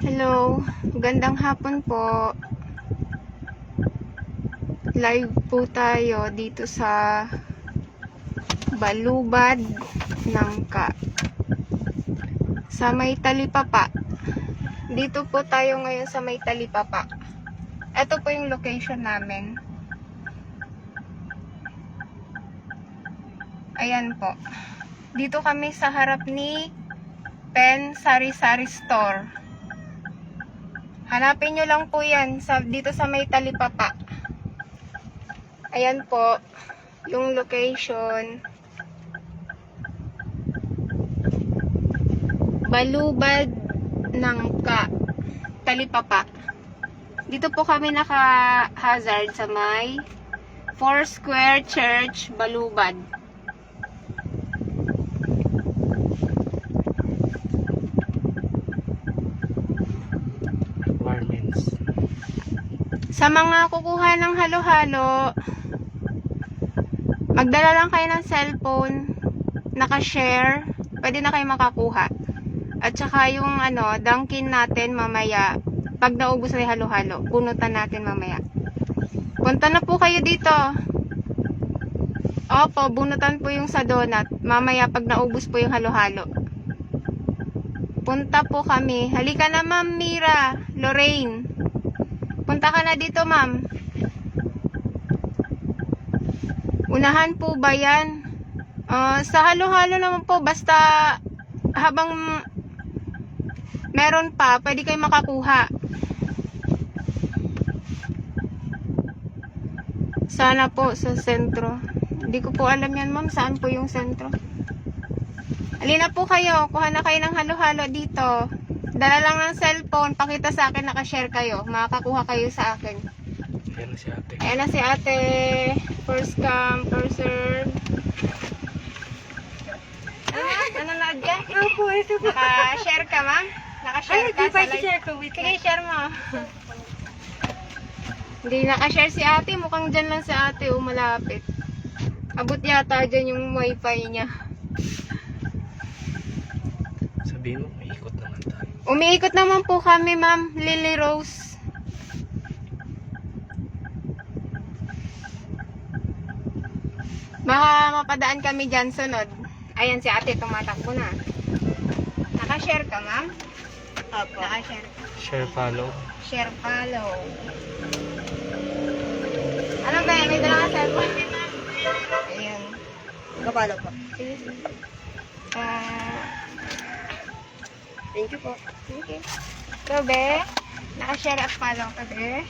Hello, gandang hapon po. Live po tayo dito sa Balubad Nangka sa May Talipapa. Dito po tayo ngayon sa May Talipapa. Ito po yung location namin. Ayan po. Dito kami sa harap ni Pen Sari-Sari Store. Hanapin nyo lang po yan dito sa May Talipapa. Ayan po yung location. Balubad Nangka, Talipapa. Dito po kami naka-hazard sa may Foursquare Church, Balubad. Sa mga kukuha ng halo-halo, magdala lang kayo ng cellphone, naka-share, pwede na kayo makakuha. At saka yung Dunkin natin mamaya, pag naubos na yung halo-halo, bunutan natin mamaya. Punta na po kayo dito. Opo, bunutan po yung sa donut, mamaya pag naubos po yung halo-halo. Punta po kami. Halika na, Ma'am Mira, Lorraine. Punta ka na dito, ma'am. Unahan po ba yan? Sa halo-halo naman po, basta habang meron pa, pwede kayo makakuha. Sana po sa sentro. Hindi ko po alam yan, ma'am. Saan po yung sentro? Alina po kayo. Kuha na kayo ng halo-halo dito. Dala lang ng cellphone, pakita sa akin, nakashare kayo. Makakakuha kayo sa akin. Ayan na si ate. Ayan na si ate. First come, first serve. Nanonood ka? Opo, ito po. Naka-share ka, ma'am? Naka-share ka sa live? share ko. Wait Sige, lang. share mo. Hindi naka-share si ate. Mukhang dyan lang si ate. Malapit. Abot yata dyan yung wifi niya. Sabihin mo, may ikot naman tayo. Umiikot naman po kami, ma'am. Lily Rose. Baka mapadaan kami dyan sunod. Ayan si ate, tumatakbo na. Naka-share ka, ma'am? Opo. Naka-share ka. Share, follow. Share, follow. Ano ba yan? May dala ka cellphone? Ayan. Kapalo po. Sige, sige. Thank you po. Okay. So, be, naka-share at follow ka, be.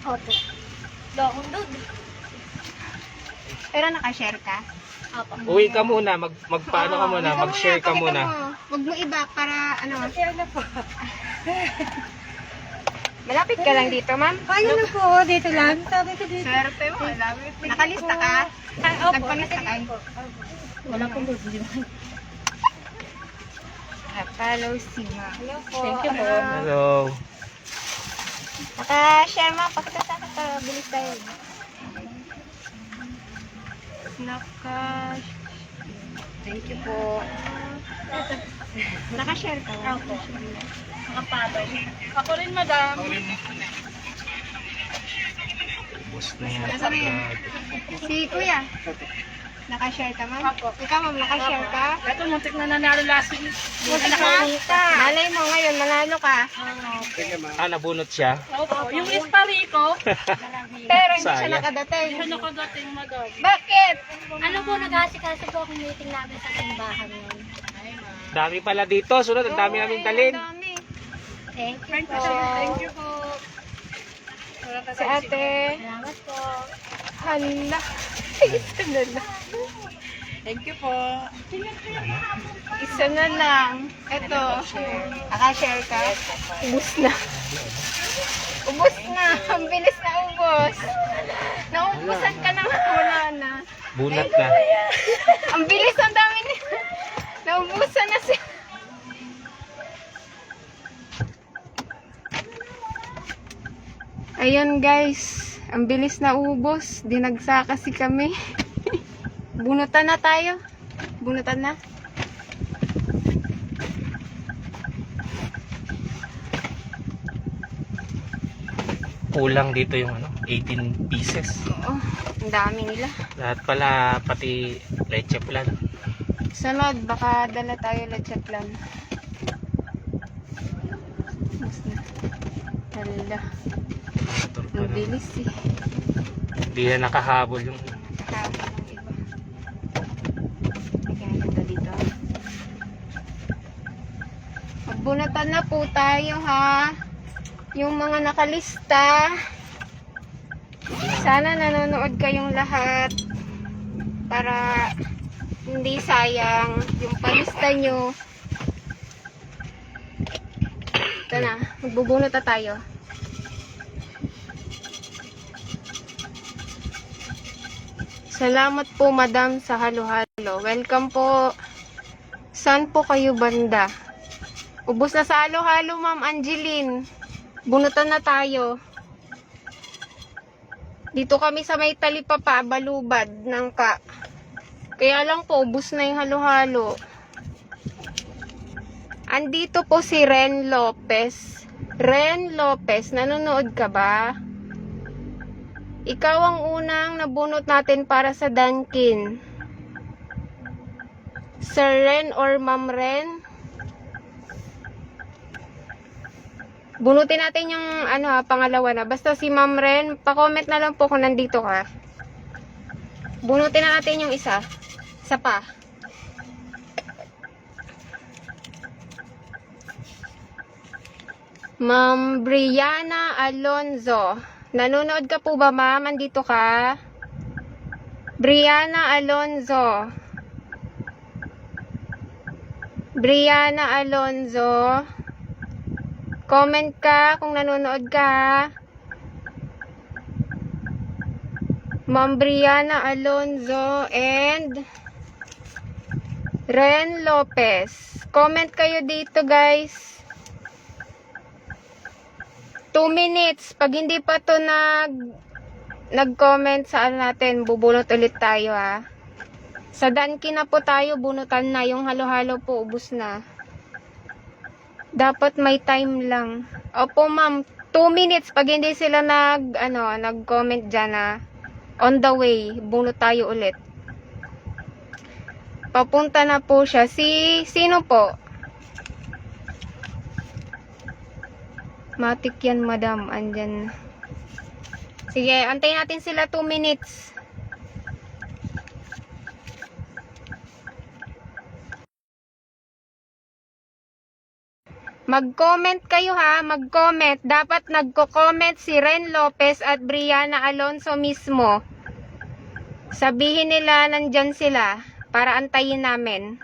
Opo. Download. Pero naka-share ka. Opo. Uwi ka muna, magpaano ka muna, mag-share ka pakita muna. mo. Huwag mo iba para Share na po. Malapit ka lang dito, ma'am. Kaya na po. Dito lang. Sabi ko dito. Swerte mo, malapit. Nakalista ka? Opo. Nagpalista ka? Wala pong load. Follow si ma'am. Hello po. Thank you po. Hello. Naka-share mo. Pakita sa akin para bilis tayo. Thank you po. Naka-share ka? Opo. Nakapalo. Ako rin, madam. Bus na yan. Nasaan na yan? Si kuya. Naka-share ka, ma'am? Ikaw, ma'am, naka-share ka? Ito, muntik na nanalo last week. Buti ka. Malay mo ngayon, manalo ka. Ah, nabunot siya. Opo. Yung Esparico, Pero hindi siya Sayang. nakadating. siya nakadating, madam. Bakit? Ano po, nag-aasikaso po akong meeting namin sa simbahan ngayon. Dami pala dito. Sunod, ang dami namin dalhin. Ang dami. Thank you po. Thank you po. Si ate. Salamat po. Hala. Isa na lang. Thank you po. Isa na lang. Ito. Naka-share ka? Ubus na. Ubus na. Ang bilis na ubos. Naubusan ka na. Wala na. Bunat na. Ang bilis, ang dami na. Naubusan na siya. Ayan guys. Ang bilis na ubos. Dinagsa kasi kami. Bunutan na tayo. Bunutan na. kulang dito yung 18 pieces. Oo, ang dami nila. Lahat pala, pati leche plan. Sunod, baka dala tayo leche plan. Hala, Motor pa ang na. bilis eh. Hindi na nakahabol yung Sabi ng iba. Lagyan natin ito dito. Magbunatan na po tayo ha. Yung mga nakalista. Sana nanonood kayong lahat. Para hindi sayang yung palista nyo. Ito na. Magbubunot na tayo. Salamat po madam sa halo-halo. Welcome po. Saan po kayo banda? Ubus na sa halo-halo ma'am Angeline. Bunutan na tayo. Dito kami sa may talipapa, balubad ng ka. Kaya lang po, ubus na yung halo-halo. Andito po si Ren Lopez. Ren Lopez, nanonood ka ba? Ikaw ang unang nabunot natin para sa Dunkin. Sir Ren or Ma'am Ren? Bunutin natin yung pangalawa na. Basta si Ma'am Ren, pa-comment na lang po kung nandito ka. Bunutin na natin yung isa. Isa pa. Ma'am Brianna Alonzo. Nanonood ka po ba, ma'am? Andito ka? Brianna Alonzo. Brianna Alonzo. Comment ka kung nanonood ka. Ma'am Brianna Alonzo and Ren Lopez. Comment kayo dito, guys. 2 minutes. Pag hindi pa to nag-comment sa natin, bubunot ulit tayo ha. Sa Dunkin na po tayo, bunutan na. Yung halo-halo po, ubus na. Dapat may time lang. Opo ma'am, 2 minutes. Pag hindi sila nag-comment dyan ha. On the way, bunot tayo ulit. Papunta na po siya. Sino po? Matik yan, madam. Andyan. Sige, antayin natin sila 2 minutes. Mag-comment kayo ha. Mag-comment. Dapat nagko-comment si Ren Lopez at Brianna Alonzo mismo. Sabihin nila nandyan sila para antayin namin.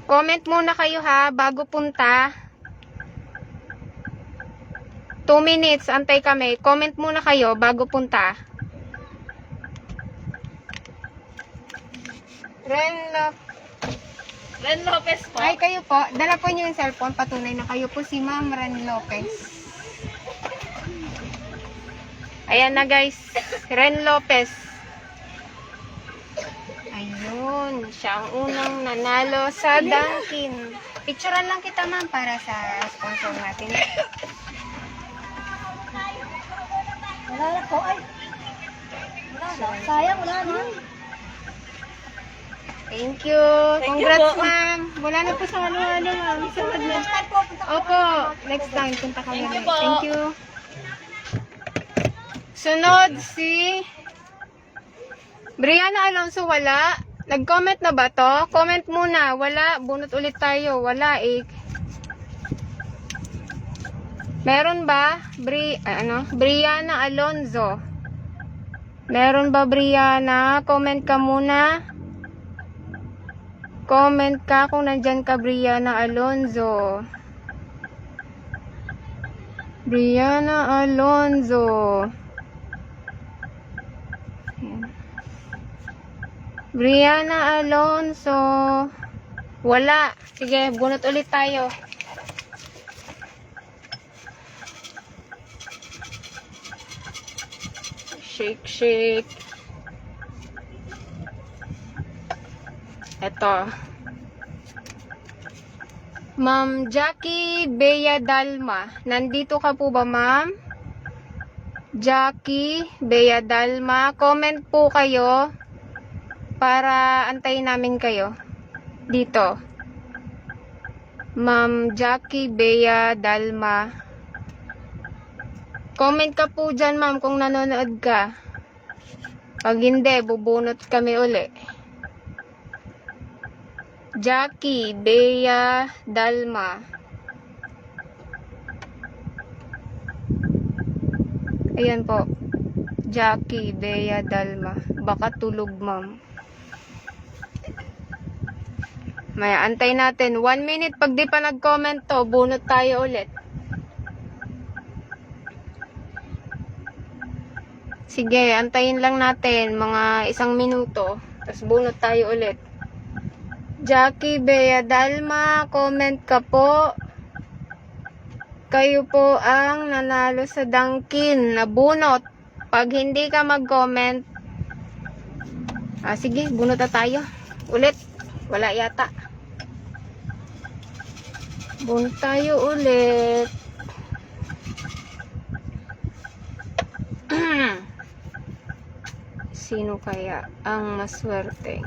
Comment muna kayo ha, bago punta. 2 minutes, antay kami. Comment muna kayo, bago punta. Ren Lopez po. Ay, kayo po. Dala po niyo yung cellphone. Patunay na kayo po si Ma'am Ren Lopez. Ayan na guys. Ren Lopez. Ayun. Siya ang unang nanalo sa Dunkin. Picturean lang kita ma'am para sa sponsor natin. Wala na po. Ay. Wala na. Sayang, wala na. Thank you. Congrats ma'am. Wala na po sa halo-halo ma'am. Sunod na. Opo. Next time punta kami ulit. Thank you. Sunod si Brianna Alonzo, wala. Nag-comment na ba to? Comment muna. Wala. Bunot ulit tayo. Wala eh. Meron ba? Brianna Alonzo. Meron ba Brianna? Comment ka muna. Comment ka kung nandyan ka, Brianna Alonzo. Brianna Alonzo. Brianna Alonzo. Wala. Sige, bunot ulit tayo. Shake, shake. Eto. Ma'am Jackie Bea Dalma. Nandito ka po ba, ma'am? Jackie Bea Dalma. Comment po kayo para antayin namin kayo. Dito. Ma'am Jackie Bea Dalma. Comment ka po dyan, ma'am, kung nanonood ka. Pag hindi, bubunot kami uli. Jackie Bea Dalma. Ayan po. Jackie Bea Dalma. Baka tulog, ma'am. Maya, antay natin. 1 minute. Pag di pa nag-comment to, bunot tayo ulit. Sige, antayin lang natin. Mga 1 minuto. Tapos bunot tayo ulit. Jackie Bea Dalma, comment ka po. Kayo po ang nanalo sa Dunkin na bunot. Pag hindi ka mag-comment, sige, bunot na tayo. Ulit. Wala yata. Bunot tayo ulit. Sino kaya ang maswerte?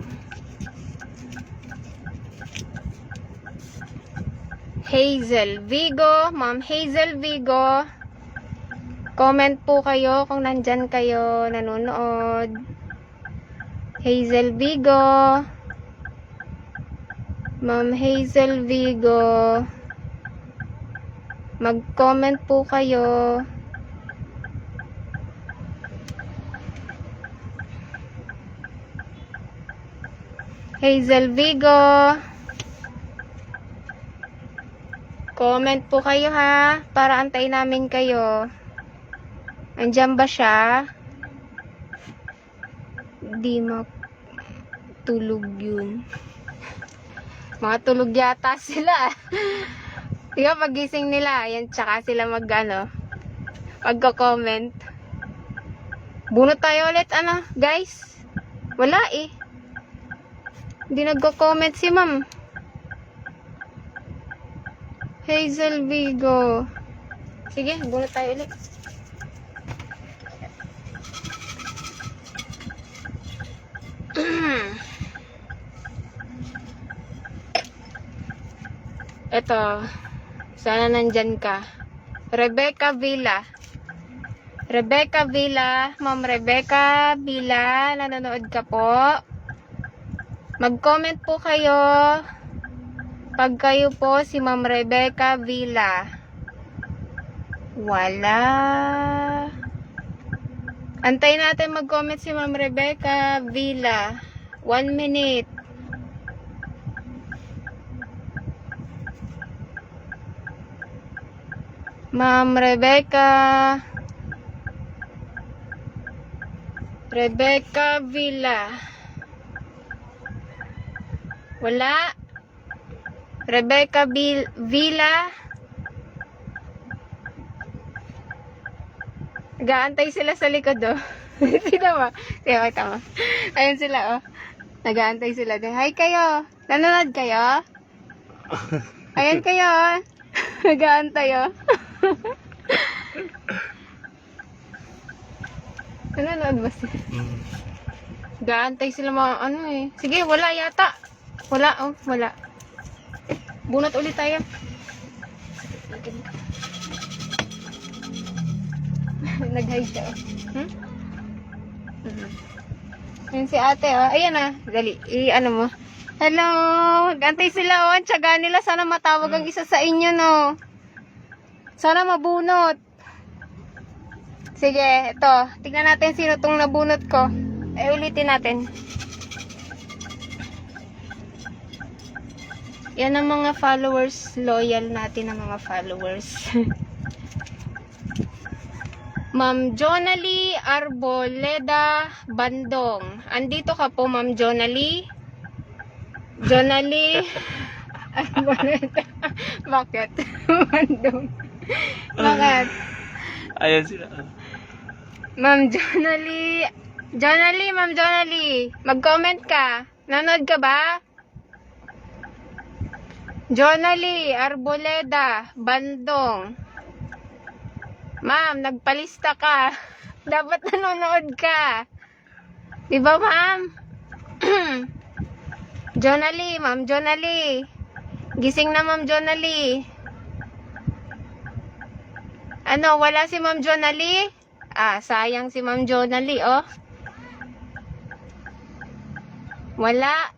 Hazel Vigo, Ma'am Hazel Vigo. Comment po kayo kung nandyan kayo nanonood. Hazel Vigo. Ma'am Hazel Vigo. Mag-comment po kayo. Hazel Vigo. Comment po kayo ha, para antayin namin kayo. Andiyan ba siya? Di matulog yun. Mga tulog yata sila. Diba pagising nila, yan tsaka sila magko-comment. Bunot tayo ulit, guys? Wala eh. Hindi nagko-comment si ma'am. Hazel Vigo. Sige, bunot tayo ulit. Eto. Sana nandyan ka. Rebecca Villa. Rebecca Villa. Ma'am Rebecca Villa. Nanonood ka po. Mag-comment po kayo. Pag kayo po si Ma'am Rebecca Villa. Wala. Antayin natin mag-comment si Ma'am Rebecca Villa. 1 minute. Ma'am Rebecca. Rebecca Villa. Wala. Rebecca Villa. Nag-aantay sila sa likod, oh. Sino ba? Kaya tama. Ayun sila, oh. Nag-aantay sila. Hi kayo. Nanonood kayo? Ayun kayo, oh. Nag-aantay, oh. Nanonood ba sila? Nag-aantay sila mga Sige, wala yata. Wala, oh. Wala. Bunot ulit tayo. Nag-hide siya. Ayun si ate, oh. Ayan na. Dali. Mo. Hello. Gantay sila, oh. Tiyaga nila. Sana matawag ang isa sa inyo, no. Sana mabunot. Sige, ito. Tingnan natin sino tong nabunot ko. Ulitin natin. Yan ang mga followers, loyal natin ang mga followers. Ma'am Jonalie Arboleda Bandong. Andito ka po, Ma'am Jonalie. Jonalie Arboleda. Bakit? Bandong. Bakit? Ayan sila. Ma'am Jonalie. Ma'am Jonalie. Mag-comment ka. Nanood ka ba? Jonalie Arboleda, Bandong. Ma'am, nagpalista ka. Dapat nanonood ka. Di ba, ma'am? Jonalie, ma'am Jonalie. Gising na, ma'am Jonalie. Ano, wala si ma'am Jonalie? Ah, sayang si ma'am Jonalie, oh. Wala.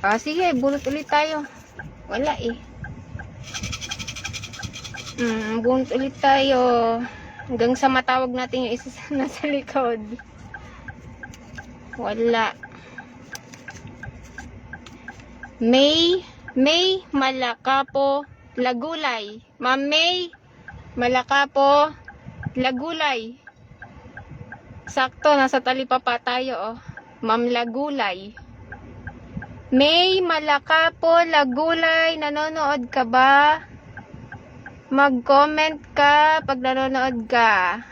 Ah, sige, bunot ulit tayo. Wala eh. Bunot ulit tayo. Hanggang sa matawag natin yung isa sa nasa likod. Wala. May Malakapo, Lagulay. Ma'am May Malakapo, Lagulay. Sakto, nasa talipapa tayo, oh. Ma'am Lagulay. May Malakapo, Lagulay, nanonood ka ba? Mag-comment ka pag nanonood ka.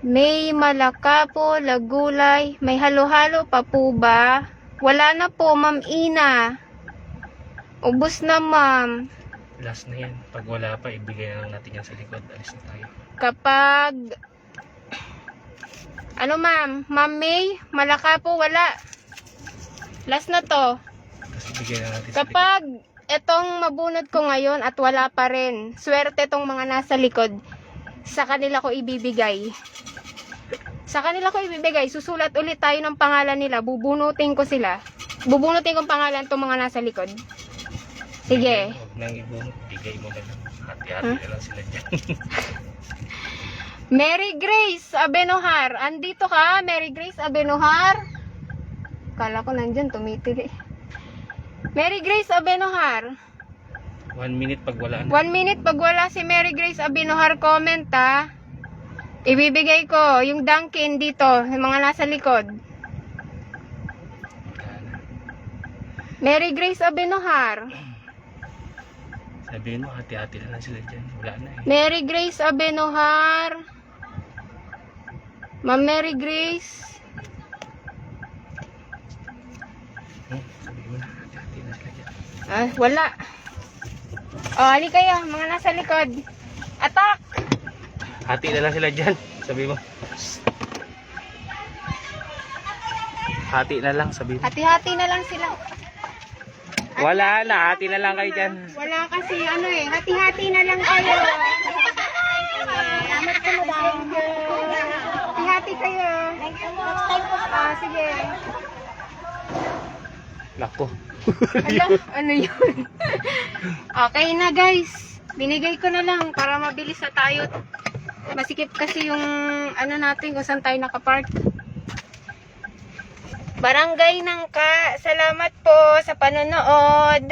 May Malakapo, Lagulay, may halo-halo pa po ba? Wala na po, Ma'am Ina. Ubus na, ma'am. Last na yan. Pag wala pa, ibigay na lang natin yan sa likod. Alis na tayo. Kapag ano, ma'am? Ma'am May, Malakapo, wala. Last na to. Tapos ibigay na natin sa likod. Kapag etong mabunot ko ngayon at wala pa rin, swerte tong mga nasa likod, sa kanila ko ibibigay. Sa kanila ko ibibigay. Susulat ulit tayo ng pangalan nila. Bubunutin ko sila. Bubunutin ko ang pangalan tong mga nasa likod. Sige. Huwag nang ibunot. Bigay mo na lang. Hati-hati na lang sila dyan. Mary Grace Abenohar. Andito ka, Mary Grace Abenohar? Kala ko nandyan, tumitili. Mary Grace Abenohar. 1 minute pag wala na. 1 minute pag wala si Mary Grace Abenohar, comment ha. Ibibigay ko yung Dunkin dito, yung mga nasa likod. Wala na. Mary Grace Abenohar. Sabihin mo, hati-hati na lang sila dyan. Wala na eh. Mary Grace Abenohar. Ma'am Mary Grace. Sabihin mo na, hati-hati na sila dyan. Ah, wala. Oh, ali kayo, mga nasa likod. Attack! Hati na lang sila dyan. Sabihin mo. Hati na lang, sabihin mo. Hati-hati na lang sila. Wala na, hati na lang kayo dyan. Wala kasi ano eh, hati-hati na lang kayo. Salamat po, madam. Hati-hati kayo. Next time po. Ah, sige. Nako. Ala, ano yun? Okay na guys. Binigay ko na lang para mabilis na tayo. Masikip kasi yung ano natin kung saan tayo nakapark. Barangay Nangka, salamat po sa panonood.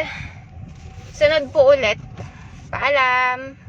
Sunod po ulit. Paalam.